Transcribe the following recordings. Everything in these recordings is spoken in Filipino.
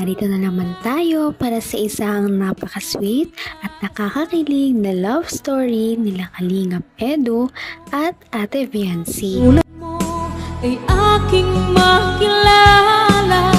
narito na naman tayo para sa isang napaka-sweet at nakakakilig na love story nila Kalingap Edu at Ate Viancy. Mo ay aking makilala.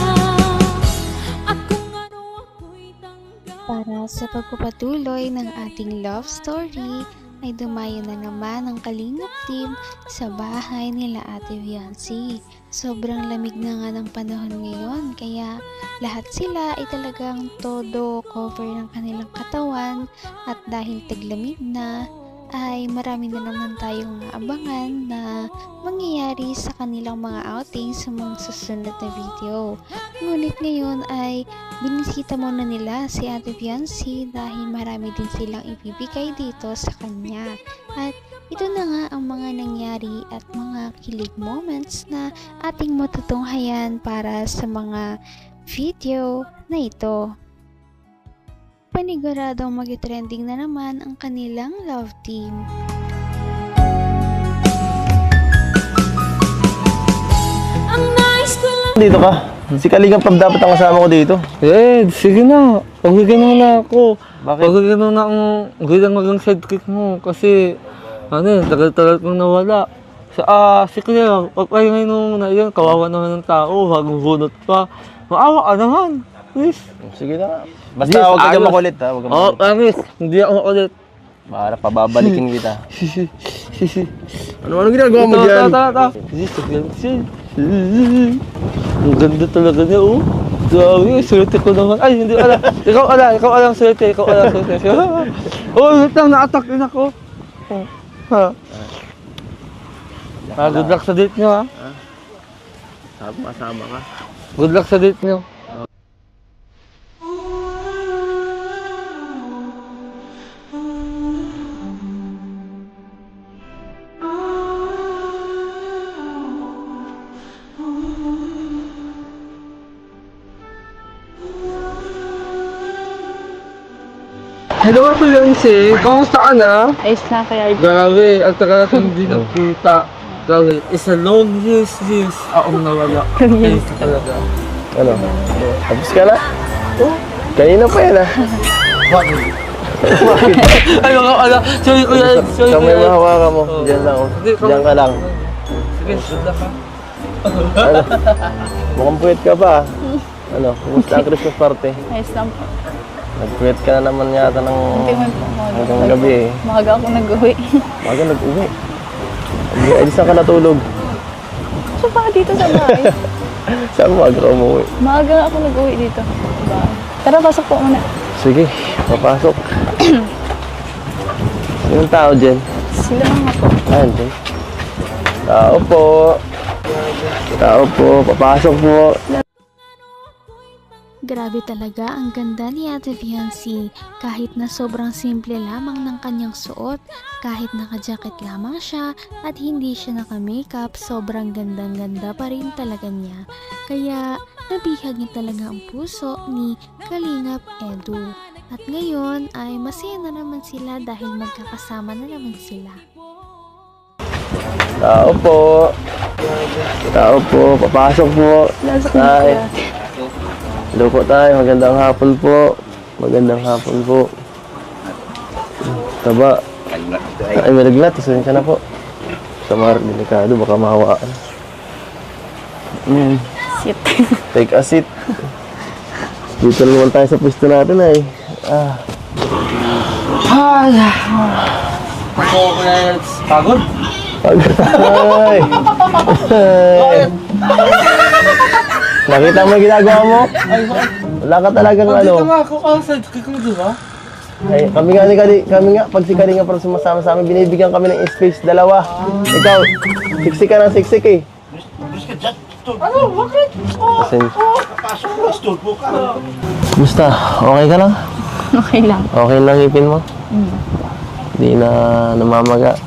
Ako'y tanggap. Para sa pagpapatuloy ng ating love story, ay dumayo na naman ang Kalingap team sa bahay nila Ate Viancy. Sobrang lamig na nga ng panahon ngayon, kaya lahat sila ay talagang todo cover ng kanilang katawan, at dahil taglamig na, ay marami na naman tayong maabangan na mangyayari sa kanilang mga outing sa mga susunod na video. Ngunit ngayon ay binisita muna nila si Ate Viancy dahil marami din silang ibibigay dito sa kanya. At ito na nga ang mga nangyari at mga kilig moments na ating matutunghayan para sa mga video na ito. Paniguradong mag-trending na naman ang kanilang love team. Ang nais ko lang. Dito ka. Si Kalingap Pab dapat ang kasama ko dito. Sige na. Pagigyan mo na ako. Bakit? Pagigyan mo na akong gilang sidekick mo. Kasi, tagal-tagal kong nawala. Si Kuya, pagpahingay mo muna yan. Kawawa naman ng tao. Bagong bunot pa. Maawa ka naman. Please. Sige na. Basta huwag ka makulit ha. Huwag ka makulit. Promise. Hindi ako makulit. Para pababalikin kita. Ano ginagawa mo dyan? Ang ganda talaga niya, oh. Grabe, swerte ko naman. Ay, hindi ala. Ikaw alang swerte. Oh, wait lang, na-attack din ako. Ha? Good luck sa date niyo, ha? Kasama ka. Good luck sa date niyo. Hello, Ate Viancy. Kamusta ka na? Ayos na kaya. Grabe, ang tagal natin hindi nakita. Grabe, it's a long years akong nawala. Ayos na talaga. Ano? Tapos ka na? Kanina pa yan ha. Ay, ala. Sorry, kuya. Sorry, Kamay kuya. mahawakan mo. Diyan lang. Diyan ka lang. Sige, suda ka. Ano? Mukhang puwet ka pa. Ano? Kumusta ang Christmas party? Ayos lang po. Nagpuwet ka na naman yata ng hanggang gabi eh. Maaga ako nag-uwi. Maga nag-uwi. Ay, saan ka natulog? So pa dito sa bahay. Saan mo ka umuwi? Maaga ako nag-uwi dito. Diba? Tara, pasok po muna. Sige, papasok. Sinong tao dyan? Sila mga po. Dyan. Tao po. Tao po, papasok po. Grabe talaga ang ganda ni Ate Viancy. Kahit na sobrang simple lamang ng kanyang suot, kahit naka-jacket lamang siya at hindi siya naka-makeup, sobrang gandang-ganda pa rin talaga niya. Kaya nabihag niya talaga ang puso ni Kalingap Edu. At ngayon ay masaya na naman sila dahil magkakasama na naman sila. Tao po. Tao po, papasok po. Lasok na Tay. kuya. Hello po tayo, magandang hapon po. Magandang hapon po. Taba. Ay, malaglat. Isunin ka na po. Samar, delikado. Baka mahawaan. Sit. Take a seat. Dito naman tayo sa pwesto natin ay. Ako, kuya, pagod? Ay! Ay! Nakita mo yung ginagawa mo? Wala ka talagang ano. Dito nga ako, sidekick mo, di ba? Ay, kami nga, pag si Kalinga parang sumasama sa amin, binibigyan kami ng space, dalawa. Ikaw, siksik ka ng siksik eh. Ano? Bakit? Kasi, Kumusta? Okay ka lang? Okay lang. Okay lang ipin mo? Hindi na namamaga.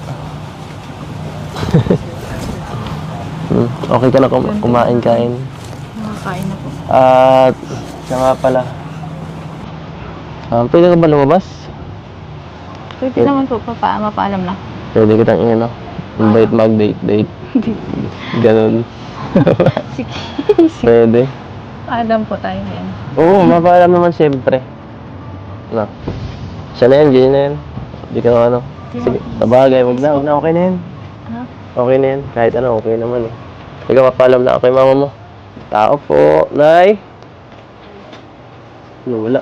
Okay ka na kumain-kain. Makakain na po. At, siya nga pala. Pwede ka ba lumabas? Pwede naman po, mapaalam na. Pwede kitang invite mag-date. Ganun. Sige. Pwede. Adam po tayo yan. Oo, mapaalam naman siyempre. Ano? Siya na yan, ganyan na yan. Hindi ka ano. Sige, sabagay, wag na, okay na yan. Ha? Okay na yan, kahit ano, okay naman eh. Ikaw, mapaalam na ako kay mama mo. Tao po, Nay. Ano, wala.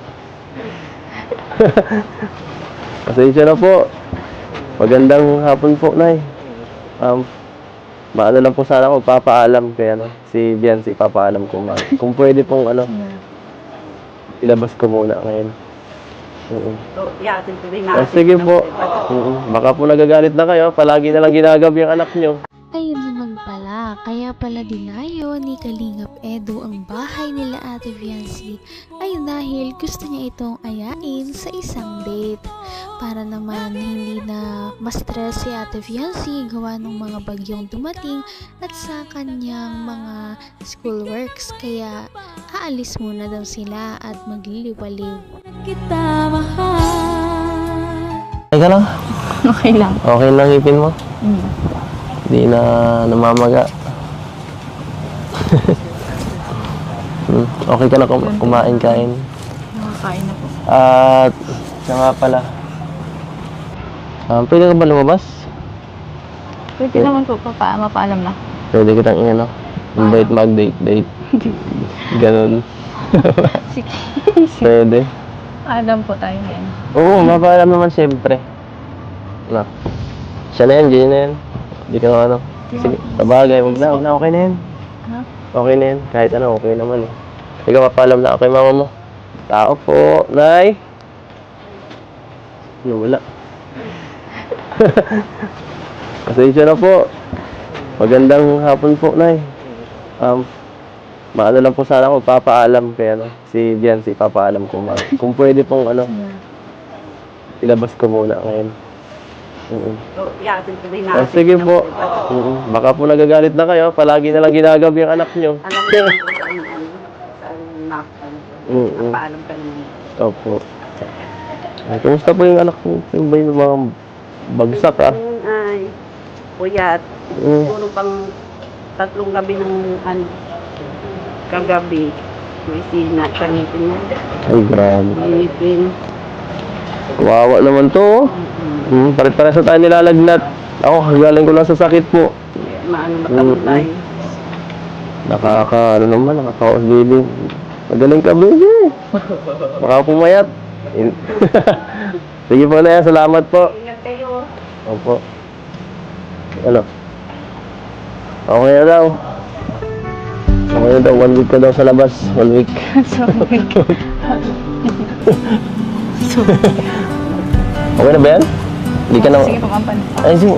Pasensya na po. Magandang hapon po, Nay. Maano lang po sana ako, papaalam kay ano, si Biancy, papaalam ko kung pwede pong ano, ilabas ko muna ngayon. Sige po. Baka po nagagalit na kayo, palagi na lang ginagabi ang anak nyo. Ayun naman pala, kaya pala dinayo ni Kalingap Edu ang bahay nila Ate Viancy ay dahil gusto niya itong ayain sa isang date. Para naman hindi na ma-stress si Ate Viancy gawa ng mga bagyong dumating at sa kanyang mga schoolworks. Kaya aalis muna daw sila at magliliwaliw. Kita mahal. Teka lang, Okay lang. okay lang ipin mo. Hindi na namamaga. Okay ka na kumain-kain. Nakakain na po. At siya nga pala. Pwede ka ba lumabas? Pwede naman po, mapaalam na. Pwede kitang invite mag-date. Ganun. Sige. Pwede. Adam po tayo yan. Oo, mapaalam naman siyempre. Ano? Siya na yan, ganyan na yan. Hindi ka ano. Sige, sabagay, wag na, okay na yan. Ha? Okay na yan, kahit ano, okay naman eh. Ikaw, mapaalam na ako kay mama mo. Tao po, Nay. Ano, wala. Pasensya na po. Magandang hapon po, Nay. Maano lang po sana ako, papaalam kay ano, si Biancy, papaalam ko kung pwede pong ano, ilabas ko muna ngayon. Sige po. Baka po nagagalit na kayo, palagi na lang ginagabi ang anak nyo. Paalam ka naman. Opo. Ay, kumusta po yung anak mo? Yung ba yung mga bagsak Ay, puyat. Puro pang 3 gabi ng kagabi. May sina, kanipin mo. Ay, grabe. Kanipin. Kawawa naman to. Pare-pares na tayo nilalagnat. Ako, galing ko lang sa sakit po. Maano matamot tayo. Ano naman, nakakaos baby. Magaling ka, baby. Baka pumayat. Sige po na yan, salamat po. Ingat kayo. Opo. Ano? Okay na daw. Okay na daw, 1 week ka daw sa labas. 1 week. Okay na ba yan? Hindi ka na... Sige po, kampan. Ay, sige.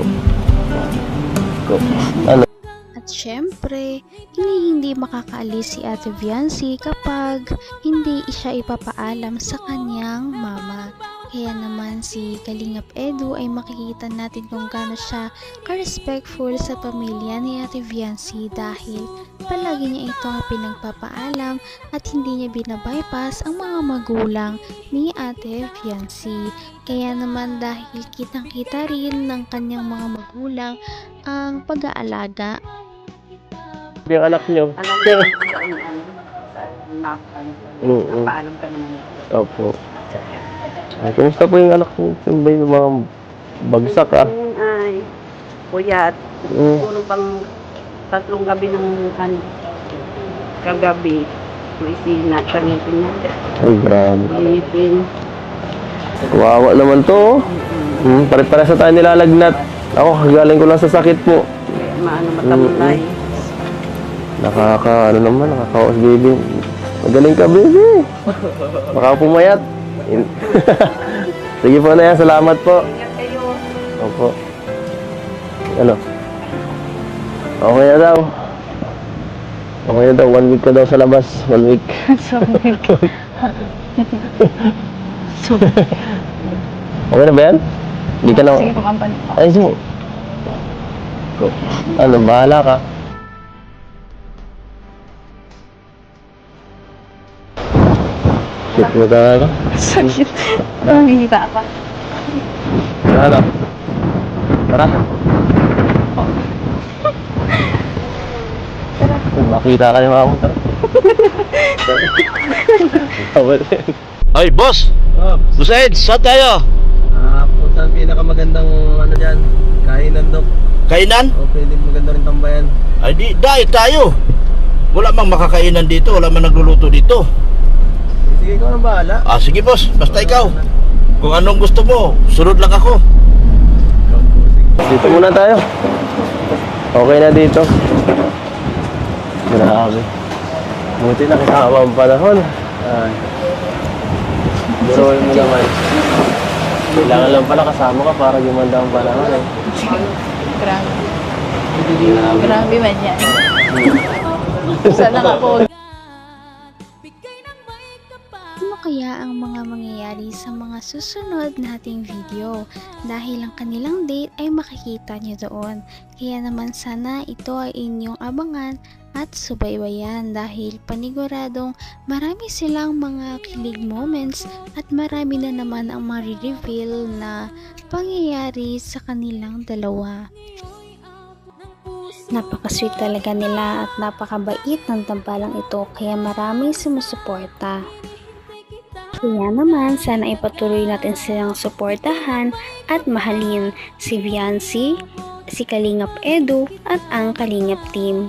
Ano? At syempre, hindi makakaalis si Ate Viancy kapag hindi siya ipapaalam sa kanyang mama. Kaya naman si Kalingap Edu ay makikita natin kung gaano siya ka-respectful sa pamilya ni Ate Viancy dahil palagi niya ito ang pinagpapaalam at hindi niya binabypass ang mga magulang ni Ate Viancy. Kaya naman dahil kitang-kita rin ng kanyang mga magulang ang pag-aalaga. Yung anak nyo. Alam mo, paalam ka naman. Opo. Ay, kumusta po yung anak mo? Yung ba yung mga bagsak Ay, puyat. Puro pang 3 gabi ng kagabi. May sina, kanipin mo. Ay, grabe. Kanipin. Kawawa naman to. Pare-pares na tayo nilalagnat. Ako, galing ko lang sa sakit po. Maano matamot tayo. Ano naman, nakakaos baby. Magaling ka, baby. Baka pumayat. Sige po na yan, salamat po. Ingat kayo. Opo. Ano? Okay na daw. Okay na daw, 1 week ka daw sa labas. 1 week. Okay na ba yan? Hindi ka na... Sige po, kampan. Ay, sige. Ano, bahala ka. Shit mo talaga. Sakit. Nakikita ka. Ano? Tara. Makita ka ni mama mo. Tara. Tawad. Ay, boss! Oh, Boss Ed, saan tayo? punta ang pinakamagandang ano dyan, kainan daw. Kainan? O pwede maganda rin tambayan. Ay, di, dahil tayo. Wala mang makakainan dito, wala mang nagluluto dito. Sige, ikaw nang bahala. Ah, sige boss, basta ikaw. Kung anong gusto mo, sunod lang ako. Dito muna tayo. Okay na dito. Grabe. Buti nakikama ang panahon. Ay. Buruin mo naman. Kailangan lang pala kasama ka para gumanda ang panahon eh. Grabe. Grabe man yan. Sana ka po. Bigay ng may kapal. Ano kaya ang mga mangyayari sa mga susunod nating video dahil ang kanilang date ay makikita nyo doon. Kaya naman sana ito ay inyong abangan at subaybayan dahil paniguradong marami silang mga kilig moments at marami na naman ang marireveal na pangyayari sa kanilang dalawa. Napaka-sweet talaga nila at napakabait ng tambalang ito kaya maraming sumusuporta. Kaya naman sana ipatuloy natin silang suportahan at mahalin si Viancy, si Kalingap Edu at ang Kalingap team.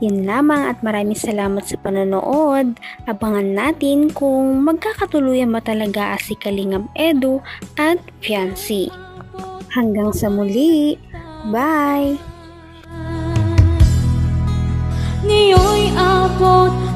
Yun lamang at maraming salamat sa panonood. Abangan natin kung magkakatuluyan ba talaga si Kalingap Edu at Viancy. Hanggang sa muli. Bye! Ngayon'y abot